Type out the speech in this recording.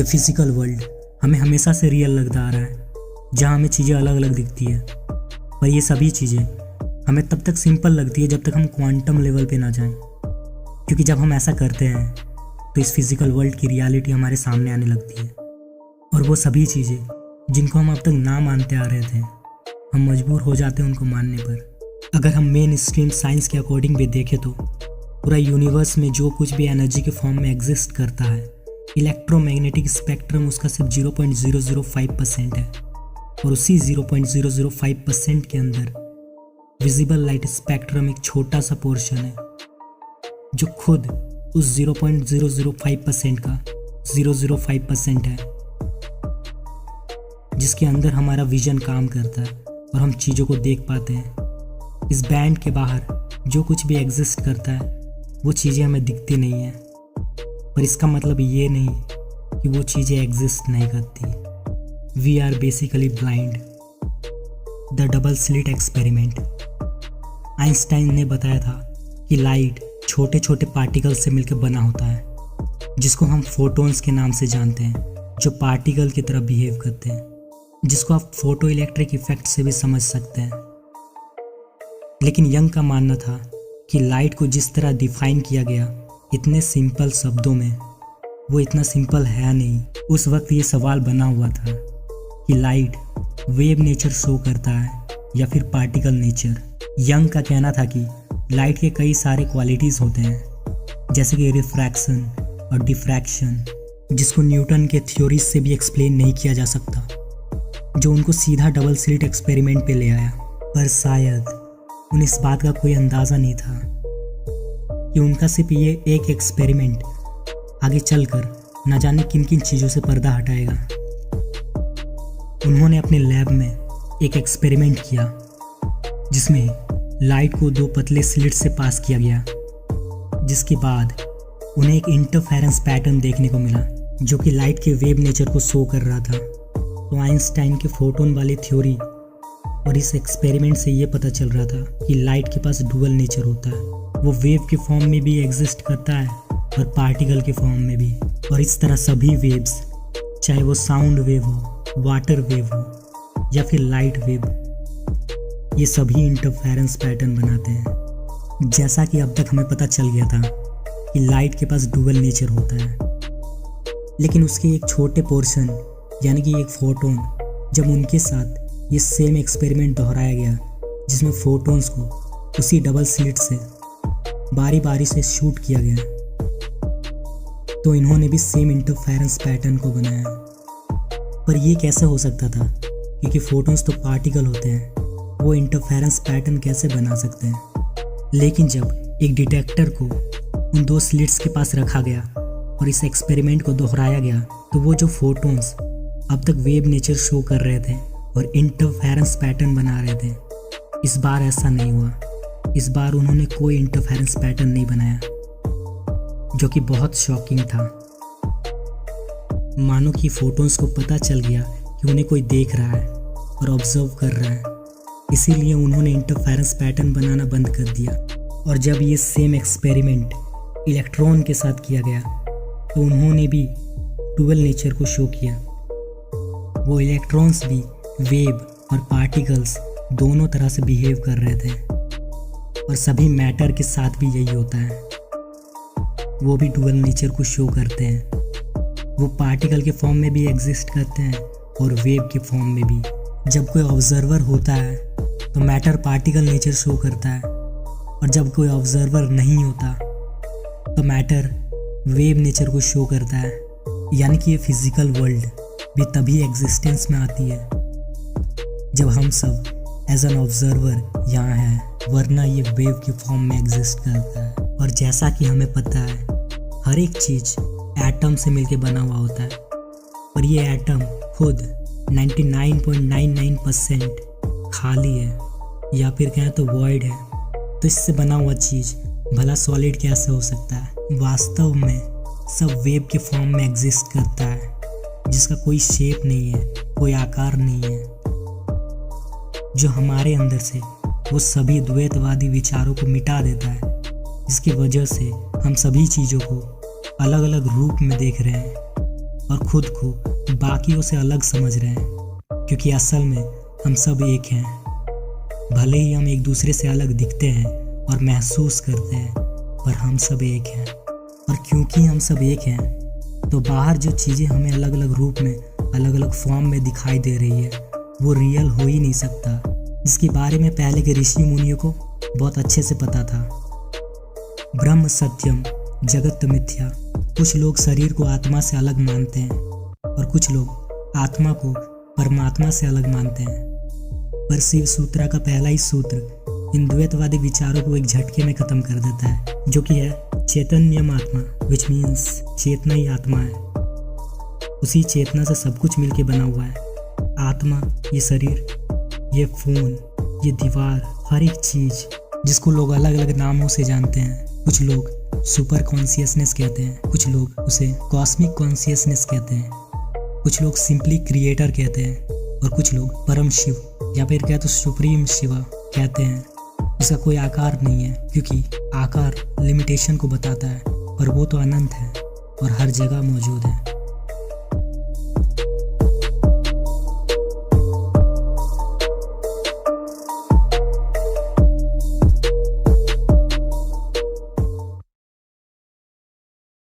ये physical world हमें हमेशा से रियल लगता आ रहा है, जहाँ हमें चीज़ें अलग अलग दिखती है। पर ये सभी चीज़ें हमें तब तक सिंपल लगती है जब तक हम क्वांटम लेवल पे ना जाएं, क्योंकि जब हम ऐसा करते हैं तो इस फिजिकल वर्ल्ड की रियलिटी हमारे सामने आने लगती है। और वो सभी चीज़ें जिनको हम अब तक ना मानते आ रहे थे, हम मजबूर हो जाते हैं उनको मानने पर। अगर हम मेन स्ट्रीम साइंस के अकॉर्डिंग भी देखें तो पूरा यूनिवर्स में जो कुछ भी एनर्जी के फॉर्म में एग्जिस्ट करता है, इलेक्ट्रोमैग्नेटिक स्पेक्ट्रम उसका सिर्फ 0.005% है। और उसी 0.005% के अंदर विजिबल लाइट स्पेक्ट्रम एक छोटा सा पोर्शन है, जो खुद उस 0.005% का 005% है, जिसके अंदर हमारा विजन काम करता है और हम चीज़ों को देख पाते हैं। इस बैंड के बाहर जो कुछ भी एग्जिस्ट करता है वो चीज़ें हमें दिखती नहीं हैं, पर इसका मतलब ये नहीं कि वो चीज़ें एग्जिस्ट नहीं करती। We are basically blind. The double slit experiment. Einstein ने बताया था कि लाइट छोटे छोटे पार्टिकल से मिलकर बना होता है, जिसको हम फोटॉन्स के नाम से जानते हैं, जो पार्टिकल की तरह बिहेव करते हैं, जिसको आप फोटो इलेक्ट्रिक इफेक्ट से भी समझ सकते हैं। लेकिन यंग का मानना था कि लाइट को जिस तरह डिफाइन किया गया इतने सिंपल शब्दों में, वो इतना सिंपल है नहीं। उस वक्त ये सवाल बना हुआ था कि लाइट वेव नेचर शो करता है या फिर पार्टिकल नेचर। यंग का कहना था कि लाइट के कई सारे क्वालिटीज़ होते हैं, जैसे कि रिफ्रैक्शन और डिफ्रैक्शन, जिसको न्यूटन के थ्योरीज से भी एक्सप्लेन नहीं किया जा सकता, जो उनको सीधा डबल स्लिट एक्सपेरिमेंट पे ले आया। पर शायद उन्हें इस बात का कोई अंदाज़ा नहीं था कि उनका सिर्फ ये एक एक्सपेरिमेंट आगे चलकर न जाने किन किन चीज़ों से पर्दा हटाएगा। उन्होंने अपने लैब में एक एक्सपेरिमेंट किया जिसमें लाइट को दो पतले स्लिट से पास किया गया, जिसके बाद उन्हें एक इंटरफेरेंस पैटर्न देखने को मिला जो कि लाइट के वेव नेचर को शो कर रहा था। तो आइंस्टाइन के फोटोन वाली थ्योरी और इस एक्सपेरिमेंट से ये पता चल रहा था कि लाइट के पास डुअल नेचर होता है। वो वेव के फॉर्म में भी एग्जिस्ट करता है और पार्टिकल के फॉर्म में भी। और इस तरह सभी वेव्स, चाहे वो साउंड वेव हो, वाटर वेव हो या फिर लाइट वेव, ये सभी इंटरफेरेंस पैटर्न बनाते हैं। जैसा कि अब तक हमें पता चल गया था कि लाइट के पास डुअल नेचर होता है, लेकिन उसके एक छोटे पोर्शन यानी कि एक फोटोन, जब उनके साथ ये सेम एक्सपेरिमेंट दोहराया गया जिसमें फोटोन्स को उसी डबल स्लिट से बारी बारी से शूट किया गया, तो इन्होंने भी सेम इंटरफेरेंस पैटर्न को बनाया। पर ये कैसे हो सकता था, क्योंकि फोटोन्स तो पार्टिकल होते हैं, वो इंटरफेरेंस पैटर्न कैसे बना सकते हैं। लेकिन जब एक डिटेक्टर को उन दो स्लिट्स के पास रखा गया और इस एक्सपेरिमेंट को दोहराया गया, तो वो जो फोटोन्स अब तक वेव नेचर शो कर रहे थे और इंटरफेरेंस पैटर्न बना रहे थे, इस बार ऐसा नहीं हुआ। इस बार उन्होंने कोई इंटरफेरेंस पैटर्न नहीं बनाया, जो कि बहुत शॉकिंग था। मानो कि फोटोन्स को पता चल गया कि उन्हें कोई देख रहा है और ऑब्जर्व कर रहा है, इसीलिए उन्होंने इंटरफेरेंस पैटर्न बनाना बंद कर दिया। और जब ये सेम एक्सपेरिमेंट इलेक्ट्रॉन के साथ किया गया, तो उन्होंने भी डुअल नेचर को शो किया। वो इलेक्ट्रॉन्स भी वेव और पार्टिकल्स दोनों तरह से बिहेव कर रहे थे, और सभी मैटर के साथ भी यही होता है। वो भी डुअल नेचर को शो करते हैं। वो पार्टिकल के फॉर्म में भी एग्जिस्ट करते हैं और वेव के फॉर्म में भी। जब कोई ऑब्जर्वर होता है तो मैटर पार्टिकल नेचर शो करता है, और जब कोई ऑब्जर्वर नहीं होता तो मैटर वेव नेचर को शो करता है। यानी कि ये फिजिकल वर्ल्ड भी तभी एग्जिस्टेंस में आती है जब हम सब एज एन ऑब्जर्वर यहाँ हैं, वरना ये वेव के फॉर्म में एग्जिस्ट करता है। और जैसा कि हमें पता है, हर एक चीज़ एटम से मिलके बना हुआ होता है, पर ये एटम खुद 99.99% खाली है, या फिर कहें तो वॉइड है। तो इससे बना हुआ चीज़ भला सॉलिड कैसे हो सकता है। वास्तव में सब वेव के फॉर्म में एग्जिस्ट करता है, जिसका कोई शेप नहीं है, कोई आकार नहीं है। जो हमारे अंदर से वो सभी द्वैतवादी विचारों को मिटा देता है, जिसकी वजह से हम सभी चीज़ों को अलग अलग रूप में देख रहे हैं और खुद को बाकियों से अलग समझ रहे हैं, क्योंकि असल में हम सब एक हैं। भले ही हम एक दूसरे से अलग दिखते हैं और महसूस करते हैं, पर हम सब एक हैं। और क्योंकि हम सब एक हैं तो बाहर जो चीज़ें हमें अलग अलग रूप में, अलग अलग फॉर्म में दिखाई दे रही है, वो रियल हो ही नहीं सकता, जिसके बारे में पहले के ऋषि मुनियों को बहुत अच्छे से पता था। ब्रह्म सत्यम जगत मिथ्या। कुछ लोग शरीर को आत्मा से अलग मानते हैं और कुछ लोग आत्मा को परमात्मा से अलग मानते हैं। पर शिव सूत्रा का पहला ही सूत्र इन द्वैतवादी विचारों को एक झटके में खत्म कर देता है, जो कि है चैतन्यम आत्मा, विच मीन्स चेतना ही आत्मा है। उसी चेतना से सब कुछ मिलके बना हुआ है। आत्मा, ये शरीर, ये फोन, ये दीवार, हर एक चीज जिसको लोग अलग अलग नामों से जानते हैं। कुछ लोग सुपर कॉन्शियसनेस कहते हैं, कुछ लोग उसे कॉस्मिक कॉन्शियसनेस कहते हैं, कुछ लोग सिंपली क्रिएटर कहते हैं, और कुछ लोग परम शिव या फिर क्या तो सुप्रीम शिवा कहते हैं। इसका कोई आकार नहीं है, क्योंकि आकार लिमिटेशन को बताता है, पर वो तो अनंत है और हर जगह मौजूद है।